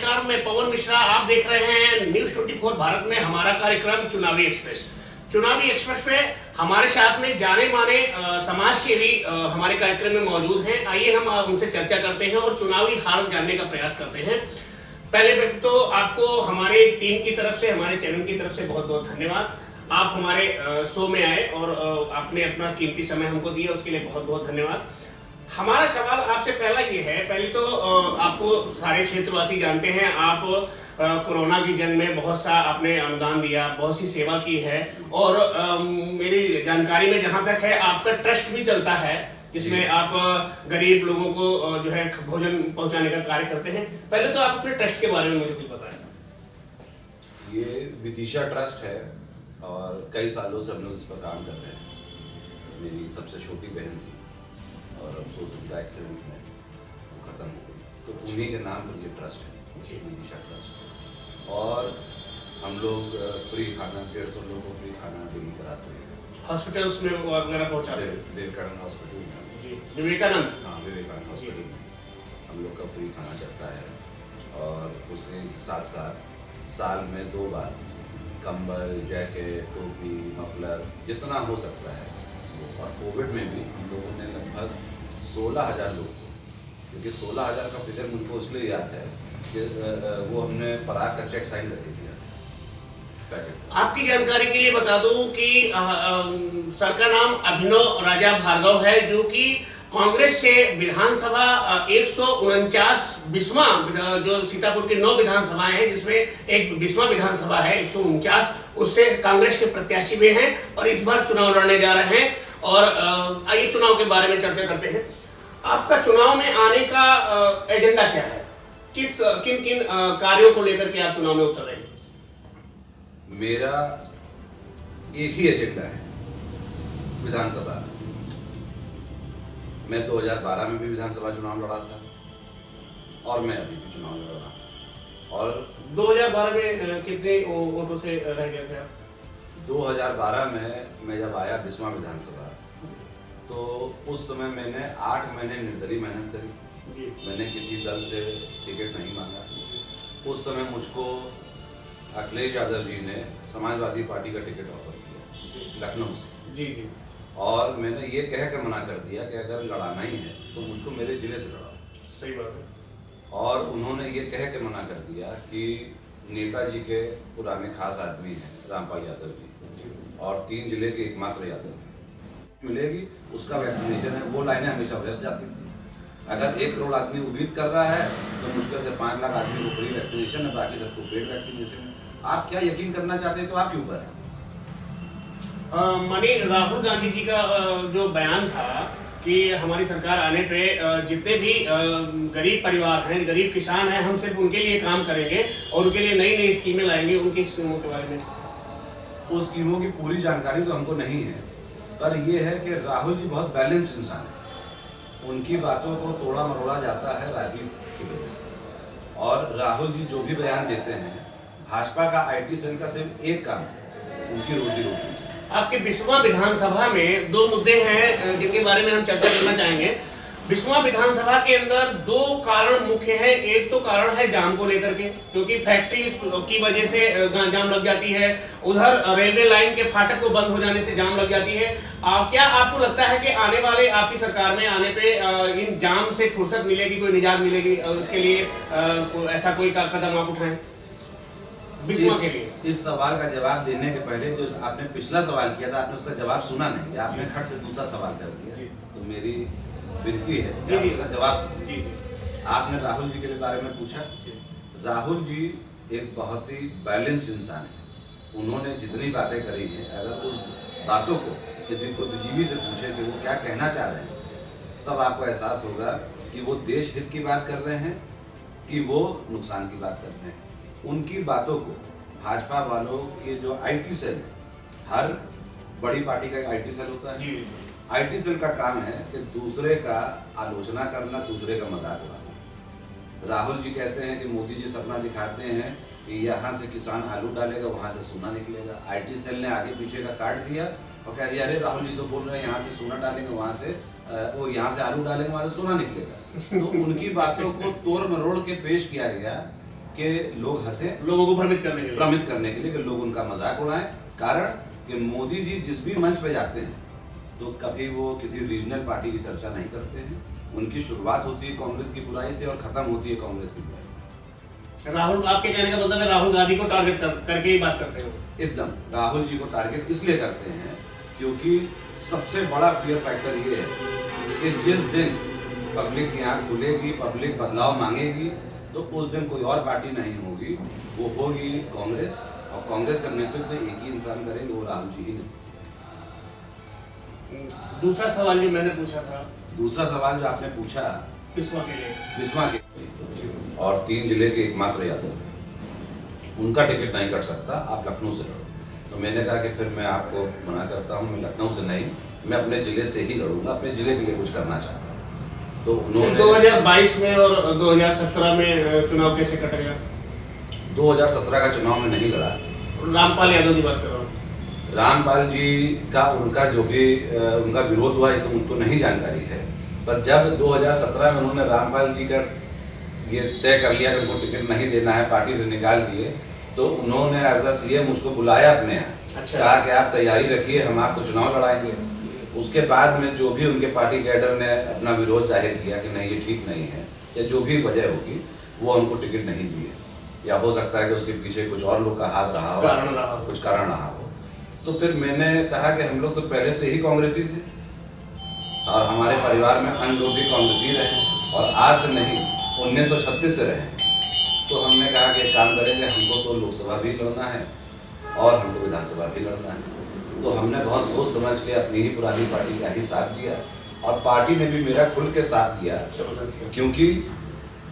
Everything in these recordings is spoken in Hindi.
नमस्कार, मैं पवन मिश्रा। आप देख रहे हैं न्यूज़ 24 भारत में हमारा कार्यक्रम चुनावी एक्सप्रेस। चुनावी एक्सप्रेस पे हमारे साथ में जाने माने समाज सेवी हमारे कार्यक्रम में मौजूद हैं। आइए हम उनसे चर्चा करते हैं और चुनावी हाल जानने का प्रयास करते हैं। पहले तो आपको हमारे टीम की तरफ से, हमारे चैनल की तरफ से बहुत बहुत धन्यवाद। आप हमारे शो में आए और आपने अपना कीमती समय हमको दिया, उसके लिए बहुत बहुत धन्यवाद। हमारा सवाल आपसे पहला ये है, पहले तो आपको सारे क्षेत्रवासी जानते हैं, आप कोरोना की जंग में बहुत सा आपने अनुदान दिया, बहुत सी सेवा की है और मेरी जानकारी में जहां तक है आपका ट्रस्ट भी चलता है जिसमें आप गरीब लोगों को जो है भोजन पहुंचाने का कार्य करते हैं। पहले तो आप अपने ट्रस्ट के बारे में मुझे कुछ बताएं। ये विदिशा ट्रस्ट है और कई सालों से हम लोग इस पर काम कर रहे हैं। मेरी सबसे छोटी बहन थी और अफसोस उनका एक्सीडेंट में वो ख़त्म हो गई, तो उन्हीं के नाम पर ये ट्रस्ट है, विदिशा ट्रस्ट। और हम लोग फ्री खाना 150 लोगों को फ्री खाना डेली कराते हैं। हॉस्पिटल्स में वगैरह पहुंचा रहे हैं? विवेकानंद हॉस्पिटल में जी, विवेकानंद, हाँ विवेकानंद हॉस्पिटल में हम लोग का फ्री खाना चलता है। और उसके साथ साथ साल में 2 बार कंबल, जैकेट, टोपी, मफलर जितना हो सकता है। और कोविड में भी हम लोगों ने लगभग 16,000 लोग को, क्योंकि 16,000 का फिगर मुझको इसलिए याद है कि वो हमने पराग का चेक साइन करके दिया। आपकी जानकारी के लिए बता दूं कि सर का नाम अभिनव राजा भार्गव है, जो कि कांग्रेस से विधानसभा 149 बिस्वा, जो सीतापुर के 9 विधानसभाएं हैं जिसमें एक बिस्वा विधानसभा है 149, उससे कांग्रेस के प्रत्याशी भी हैं और इस बार चुनाव लड़ने जा रहे हैं। और आइए चुनाव के बारे में चर्चा करते हैं। आपका चुनाव में आने का एजेंडा क्या है? किन किन कार्यों को लेकर के आप चुनाव में उतर रहे हैं? मेरा एक ही एजेंडा है, विधानसभा। मैं 2012 में भी विधानसभा चुनाव लड़ा था और मैं अभी भी चुनाव लड़ रहा हूँ। और 2012 में कितने वोटों से रह गए थे आप? 2012 में मैं जब आया बिस्वा विधानसभा, तो उस समय मैंने 8 महीने निर्दलीय मेहनत करी। मैंने किसी दल से टिकट नहीं मांगा। उस समय मुझको अखिलेश यादव जी ने समाजवादी पार्टी का टिकट ऑफर किया लखनऊ से। जी जी। और मैंने ये कह कर मना कर दिया कि अगर लड़ाना ही है तो मुझको मेरे जिले से लड़ाओ। सही बात है। और उन्होंने ये कह के मना कर दिया कि नेताजी के पुराने खास आदमी हैं रामपाल यादव जी और 3 जिले के एकमात्र यादव मिलेगी, उसका वैक्सीनेशन है। वो लाइनें हमेशा व्यस्त जाती थी। अगर 1 करोड़ आदमी उम्मीद कर रहा है तो मुश्किल से 5 लाख आदमी को फ्री वैक्सीनेशन है, बाकी सबको पेड वैक्सीनेशन है। आप क्या यकीन करना चाहते हैं तो आपके ऊपर है। माननीय राहुल गांधी जी का जो बयान था कि हमारी सरकार आने पे जितने भी गरीब परिवार हैं, गरीब किसान हैं, हम सिर्फ उनके लिए काम करेंगे और उनके लिए नई नई स्कीमें लाएंगे। उनकी स्कीमों के बारे में? उस स्कीमों की पूरी जानकारी तो हमको नहीं है, पर यह है कि राहुल जी बहुत बैलेंस इंसान है। उनकी बातों को तोड़ा मरोड़ा जाता है राजनीति की वजह से। और राहुल जी जो भी बयान देते हैं, भाजपा का IT सेल का सिर्फ एक काम है, उनकी रोजी रोटी। आपके बिस्वा विधानसभा में 2 मुद्दे हैं जिनके बारे में हम चर्चा करना चाहेंगे। बिस्वा विधानसभा के अंदर 2 कारण मुख्य हैं। एक तो कारण है जाम को लेकर के, क्योंकि फैक्ट्री की वजह से जाम लग जाती है। उधर रेलवे लाइन के फाटक को बंद हो जाने से जाम लग जाती है। क्या आपको लगता है कि आने वाले आपकी सरकार में आने पे इन जाम से फुर्सत मिलेगी, कोई निजात मिलेगी? उसके लिए ऐसा कोई कदम आप उठाएं बिस्वा के लिए? इस सवाल का जवाब देने के पहले जो आपने पिछला सवाल किया था, आपने उसका जवाब सुना नहीं, आपने खट से दूसरा सवाल कर दिया। तो मेरी विनती है कि आप उसका जवाब। जी। आपने राहुल जी के बारे में पूछा। राहुल जी एक बहुत ही बैलेंस इंसान है। उन्होंने जितनी बातें करी हैं, अगर उस बातों को किसी बुद्धिजीवी से पूछे कि वो क्या कहना चाह रहे हैं, तब आपको एहसास होगा कि वो देश हित की बात कर रहे हैं कि वो नुकसान की बात कर रहे हैं। उनकी बातों को भाजपा वालों के जो IT सेल, हर बड़ी पार्टी का एक IT सेल होता है। IT सेल का काम है कि दूसरे का आलोचना करना, दूसरे का मजाक उड़ाना। राहुल जी कहते हैं कि मोदी जी सपना दिखाते हैं कि यहाँ से किसान आलू डालेगा, वहाँ से सोना निकलेगा। IT सेल ने आगे पीछे का काट दिया और कह दिया अरे राहुल जी तो बोल रहे हैं यहाँ से सोना डालेंगे, वहाँ से वो यहाँ से आलू डालेंगे, वहाँ से सोना निकलेगा। तो उनकी बातों को तोड़ मरोड़ के पेश किया गया कि लोग हंसे, लोगों को भ्रमित करने के लिए। भ्रमित करने के लिए कि लोग उनका मजाक उड़ाएं। कारण कि मोदी जी जिस भी मंच पे जाते हैं तो कभी वो किसी रीजनल पार्टी की चर्चा नहीं करते हैं। उनकी शुरुआत होती है कांग्रेस की बुराई से और खत्म होती है कांग्रेस की बुराई। राहुल, आपके कहने का मतलब है राहुल गांधी को टारगेट करके ही बात करते हो? एकदम राहुल जी को टारगेट इसलिए करते हैं क्योंकि सबसे बड़ा फियर फैक्टर ये है कि जिस दिन पब्लिक की आँख खुलेगी, पब्लिक बदलाव मांगेगी, तो उस दिन कोई और पार्टी नहीं होगी, वो होगी कांग्रेस। और कांग्रेस का नेतृत्व एक ही इंसान करेंगे, वो राहुल जी ही नहीं। दूसरा सवाल जो मैंने पूछा था, दूसरा सवाल जो आपने पूछा बिस्वा के लिए, बिस्वा के लिए, और 3 जिले के एकमात्र यादव, उनका टिकट नहीं कट सकता, आप लखनऊ से लड़ो। तो मैंने कहा कि फिर मैं आपको मना करता हूँ, मैं लखनऊ से नहीं, मैं अपने जिले से ही लड़ूंगा, अपने जिले के लिए कुछ करना चाहता हूँ। तो उन्होंने 2022 में और 2017 में चुनाव कैसे कटेगा? 2017 का चुनाव में नहीं लड़ा। रामपाल यादव की बात कर रहा हूँ। रामपाल जी का उनका जो भी उनका विरोध हुआ, ये तो उनको नहीं जानकारी है। पर जब 2017 में उन्होंने रामपाल जी का ये तय कर लिया कि उनको टिकट नहीं देना है, पार्टी से निकाल दिए, तो उन्होंने एज अ सीएम उसको बुलाया अपने यहाँ। अच्छा। कहा कि आप तैयारी रखिए, हम आपको चुनाव लड़ाएंगे। उसके बाद में जो भी उनके पार्टी कैडर ने अपना विरोध जाहिर किया कि नहीं ये ठीक नहीं है, या जो भी वजह होगी, वो उनको टिकट नहीं दिए। या हो सकता है कि उसके पीछे कुछ और लोग का हाथ रहा हो, कुछ कारण रहा हो। तो फिर मैंने कहा कि हम लोग तो पहले से ही कांग्रेसी थे और हमारे परिवार में अन्य लोग भी कांग्रेसी रहे, और आज से नहीं 1936 से रहे। तो हमने कहा कि एक काम करेंगे, हमको तो लोकसभा भी लड़ना है और हमको विधानसभा भी लड़ना है। तो हमने बहुत सोच समझ के अपनी ही पुरानी पार्टी का ही साथ दिया, और पार्टी ने भी मेरा खुल के साथ दिया,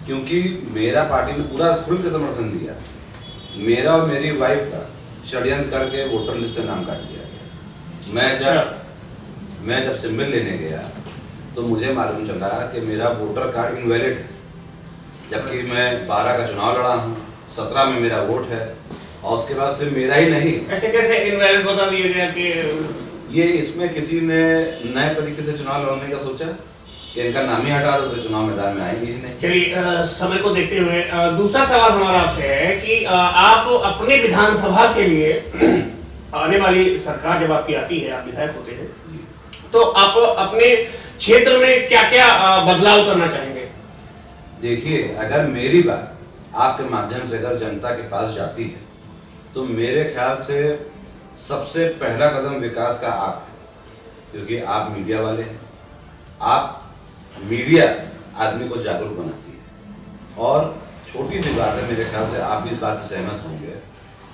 क्योंकि मेरा पार्टी ने पूरा खुल के समर्थन दिया। मेरा और मेरी वाइफ का षड्यंत्र करके वोटर लिस्ट से नाम काट दिया गया। मैं जब सिंबल लेने गया तो मुझे मालूम चला कि मेरा वोटर कार्ड इनवैलिड है, जबकि मैं 12 का चुनाव लड़ा हूँ, 17 में मेरा वोट है, और उसके बाद सिर्फ मेरा ही नहीं। ऐसे कैसे इनवैलिड बता दिया गया कि ये इसमें किसी ने नए तरीके से चुनाव लड़ने का सोचा कि इनका नाम ही हटा दो तो चुनाव मैदान में आएंगे ही नहीं। चलिए, समय को देखते हुए दूसरा सवाल हमारा आपसे है कि आप अपने विधानसभा के लिए आने वाली सरकार जब आपकी आती है, आप विधायक होते हैं, तो आप अपने क्षेत्र में क्या क्या बदलाव करना चाहेंगे? देखिए, अगर मेरी बात आपके माध्यम से अगर जनता के पास जाती है, तो मेरे ख्याल से सबसे पहला कदम विकास का आप है, क्योंकि आप मीडिया वाले हैं। आप मीडिया आदमी को जागरूक बनाती है, और छोटी सी बात है, मेरे ख्याल से आप भी इस बात से सहमत होंगे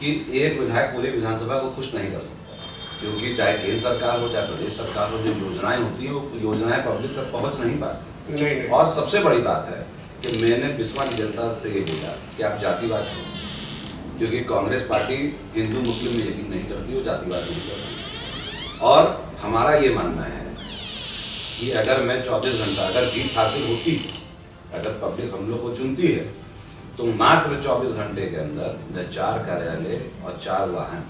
कि एक विधायक पूरी विधानसभा को खुश नहीं कर सकता, क्योंकि चाहे केंद्र सरकार हो चाहे प्रदेश सरकार हो, जो योजनाएं होती हैं वो योजनाएं पब्लिक तक पहुंच नहीं पाती। नहीं। और सबसे बड़ी बात है कि मैंने बिस्वा की जनता से ये बोला कि आप जातिवाद छोड़ो, क्योंकि कांग्रेस पार्टी हिंदू मुस्लिम में यकीन नहीं करती, वो जातिवाद नहीं करती। और हमारा ये मानना है कि अगर मैं 24 घंटा अगर जीत हासिल होती, अगर पब्लिक हम लोग को चुनती है, तो मात्र 24 घंटे के अंदर मैं 4 कार्यालय और 4 वाहन